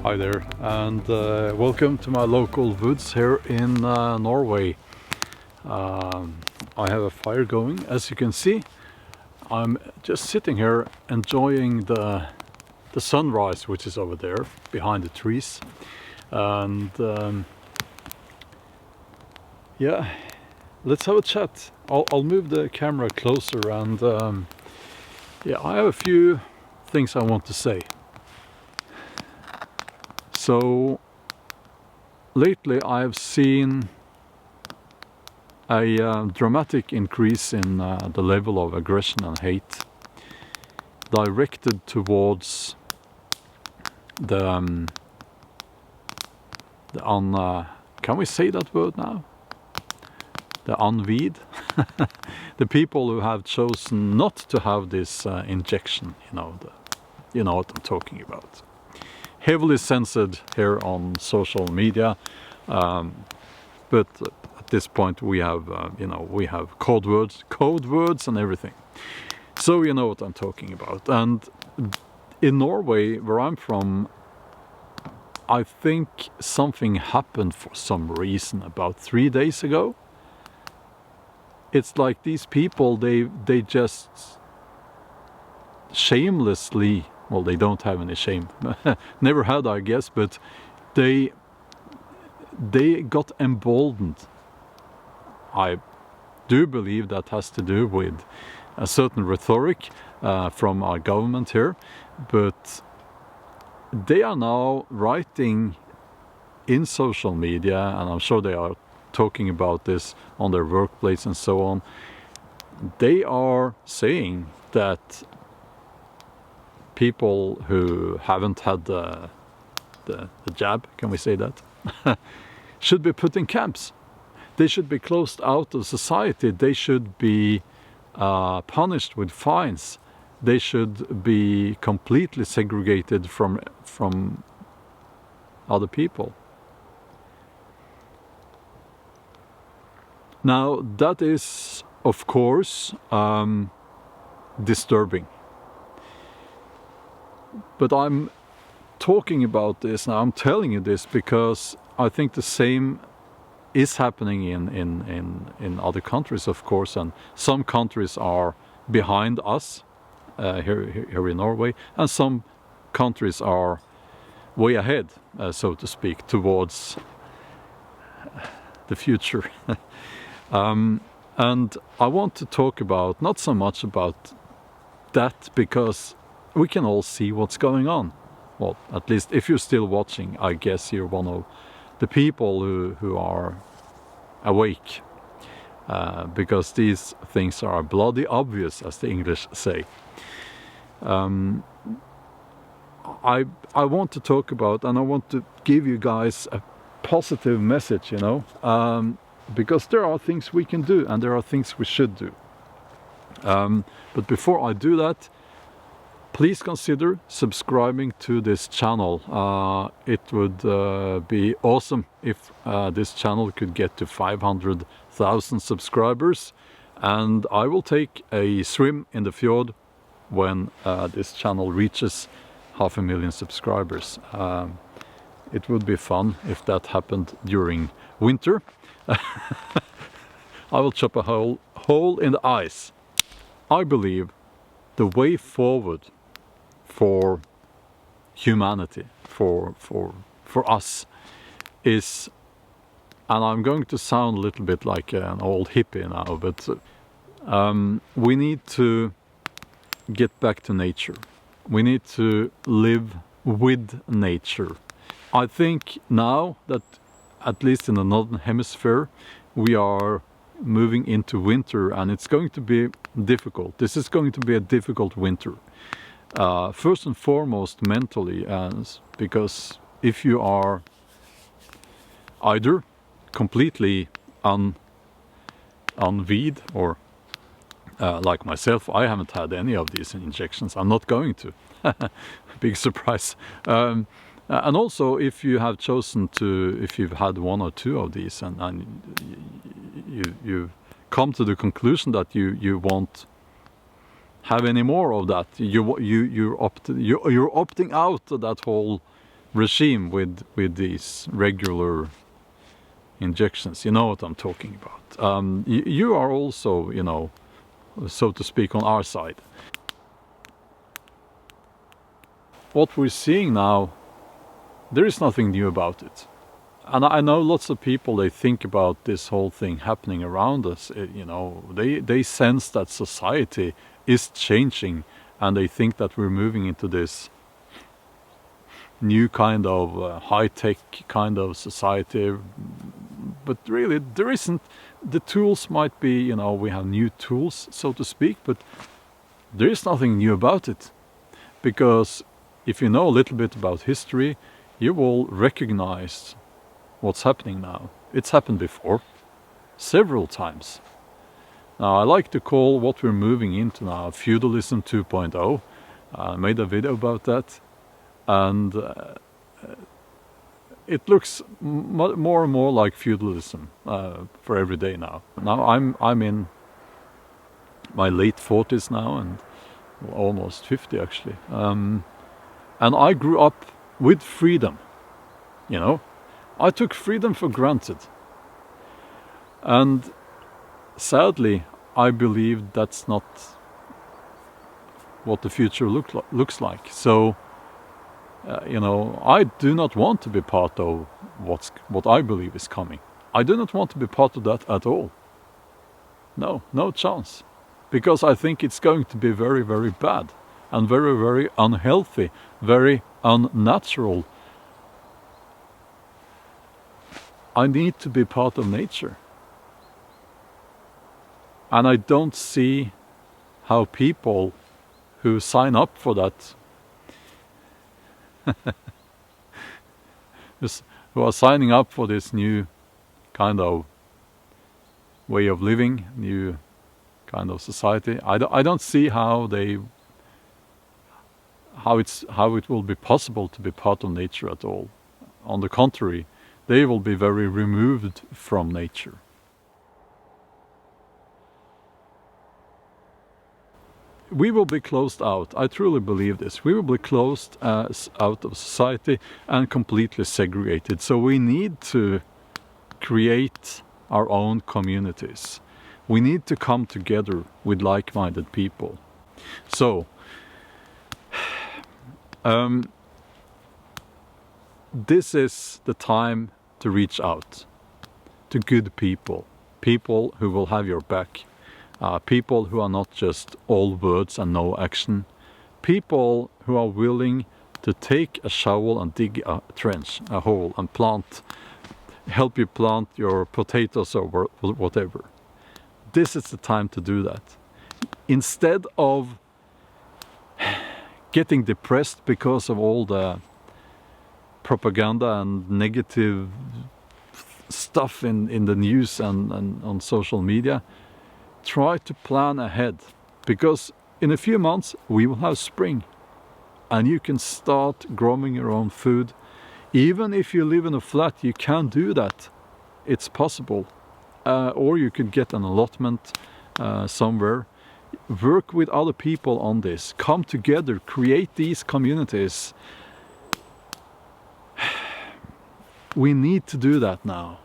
Hi there, and welcome to my local woods here in Norway. I have a fire going, as you can see. I'm just sitting here enjoying the sunrise, which is over there behind the trees, and yeah, let's have a chat. I'll move the camera closer, and yeah, I have a few things I want to say. So lately I've seen a dramatic increase in the level of aggression and hate directed towards can we say that word now? The unweed, the people who have chosen not to have this injection, you know what I'm talking about. Heavily censored here on social media, but at this point we have, we have code words and everything. So you know what I'm talking about. And in Norway, where I'm from, I think something happened for some reason about 3 days ago. It's like these people, they just shamelessly, well, they don't have any shame, never had, I guess, but they got emboldened. I do believe that has to do with a certain rhetoric from our government here, but they are now writing in social media, and I'm sure they are talking about this on their workplace and so on. They are saying that people who haven't had the jab, can we say that, should be put in camps. They should be closed out of society. They should be punished with fines. They should be completely segregated from other people. Now that is, of course, disturbing. But I'm talking about this now, I'm telling you this because I think the same is happening in other countries, of course, and some countries are behind us here in Norway, and some countries are way ahead, so to speak, towards the future. And I want to talk about, not so much about that, because we can all see what's going on. Well, at least if you're still watching, I guess you're one of the people who are awake, because these things are bloody obvious, as the English say. I want to talk about, and I want to give you guys a positive message, because there are things we can do and there are things we should do. But before I do that, please consider subscribing to this channel. It would be awesome if this channel could get to 500,000 subscribers, and I will take a swim in the fjord when this channel reaches 500,000 subscribers. It would be fun if that happened during winter. I will chop a hole in the ice. I believe the way forward for humanity, for us, is, and I'm going to sound a little bit like an old hippie now, but we need to get back to nature. We need to live with nature. I think now that, at least in the northern hemisphere, we are moving into winter, and it's going to be difficult. This is going to be a difficult winter. First and foremost mentally, because if you are either completely unweed, or like myself, I haven't had any of these injections. I'm not going to. Big surprise. And also, if you have chosen to, if you've had one or two of these, and you come to the conclusion that you won't have any more of that, you're opting out of that whole regime with these regular injections. You know what I'm talking about. You are also, you know, so to speak, on our side. What we're seeing now, there is nothing new about it. And I know lots of people, they think about this whole thing happening around us. You know, they sense that society is changing, and they think that we're moving into this new kind of high-tech kind of society. But really, there isn't. The tools might be, you know, we have new tools, so to speak, but there is nothing new about it. Because if you know a little bit about history, you will recognize what's happening now. It's happened before, several times. Now, I like to call what we're moving into now Feudalism 2.0. I made a video about that, and it looks more and more like feudalism for every day now. Now I'm in my late 40s now, and almost 50 actually. And I grew up with freedom, you know. I took freedom for granted. And sadly, I believe that's not what the future looks like. So, you know, I do not want to be part of what I believe is coming. I do not want to be part of that at all. No chance. Because I think it's going to be very, very bad and very, very unhealthy, very unnatural. I need to be part of nature. And I don't see how people who sign up for that, who are signing up for this new kind of way of living, new kind of society, I don't see how it will be possible to be part of nature at all. On the contrary, they will be very removed from nature. We will be closed out. I truly believe this. We will be closed out of society and completely segregated. So we need to create our own communities. We need to come together with like-minded people. So, this is the time to reach out to good people, people who will have your back, people who are not just all words and no action, people who are willing to take a shovel and dig a trench, a hole, and help you plant your potatoes or whatever. This is the time to do that. Instead of getting depressed because of all the propaganda and negative stuff in the news and on social media, try to plan ahead, because in a few months we will have spring and you can start growing your own food. Even if you live in a flat, you can do that. It's possible. Or you could get an allotment somewhere. Work with other people on this. Come together, create these communities. We need to do that now.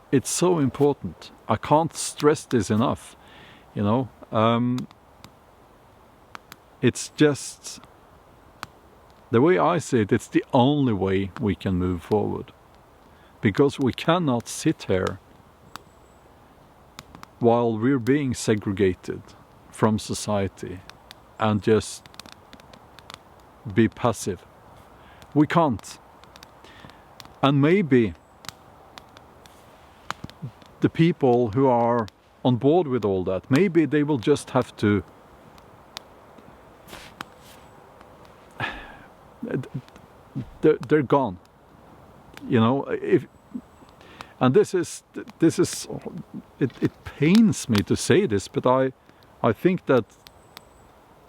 It's so important. I can't stress this enough. You know, it's just the way I see it. It's the only way we can move forward, because we cannot sit here while we're being segregated from society and just be passive. We can't. And maybe the people who are on board with all that, maybe they will just have to they're gone. You know, and this is it pains me to say this, but I think that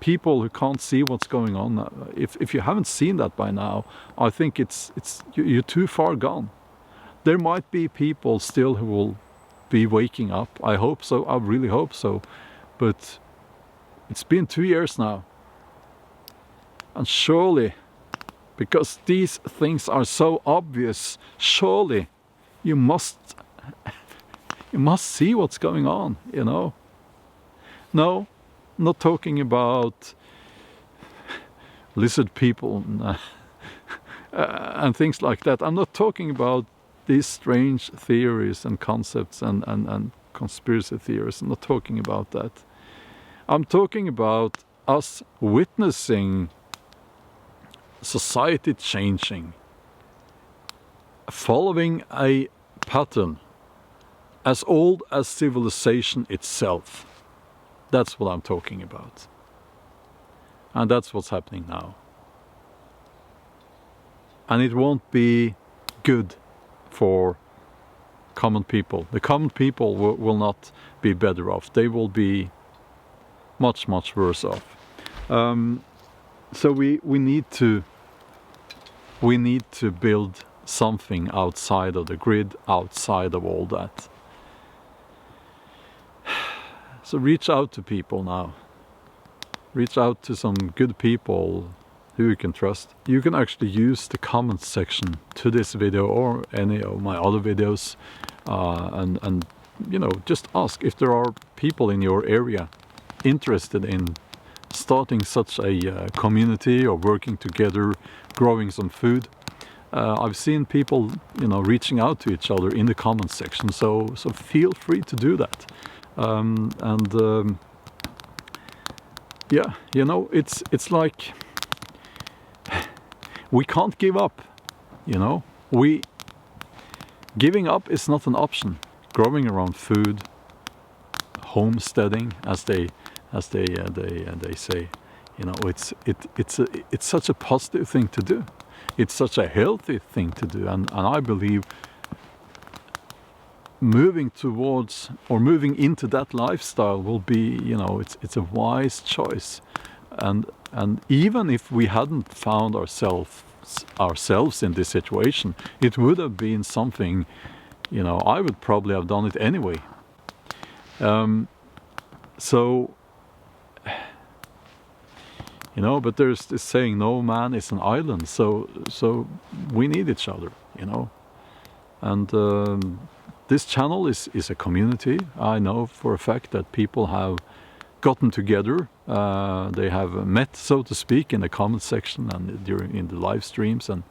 people who can't see what's going on, if you haven't seen that by now, I think you're too far gone. There might be people still who will be waking up. I hope so. I really hope so. But it's been 2 years now, and surely because these things are so obvious. Surely you must see what's going on, you know. No, not talking about lizard people and things like that. I'm not talking about these strange theories and concepts and conspiracy theories. I'm not talking about that. I'm talking about us witnessing society changing, following a pattern as old as civilization itself. That's what I'm talking about. And that's what's happening now. And it won't be good for common people. The common people will not be better off. They will be much, much worse off. So we need to build something outside of the grid, outside of all that. So reach out to people now. Reach out to some good people who you can trust. You can actually use the comments section to this video or any of my other videos, and you know, just ask if there are people in your area interested in starting such a community or working together, growing some food. I've seen people, you know, reaching out to each other in the comments section, so feel free to do that. Yeah, you know, it's like we can't give up, you know. Giving up is not an option. Growing around food, homesteading, as they say, you know, it's such a positive thing to do. It's such a healthy thing to do, and I believe moving towards or moving into that lifestyle will be, you know, it's a wise choice. And even if we hadn't found ourselves in this situation, it would have been something, you know, I would probably have done it anyway. So, you know, but there's this saying, no man is an island, so we need each other, you know. And this channel is a community. I know for a fact that people have gotten together. They have met, so to speak, in the comment section and in the live streams, and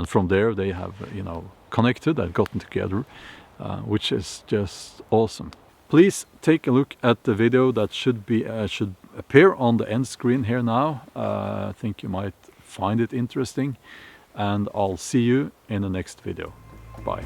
from there they have, you know, connected and gotten together, which is just awesome. Please take a look at the video that should appear on the end screen here now. I think you might find it interesting, and I'll see you in the next video. Bye.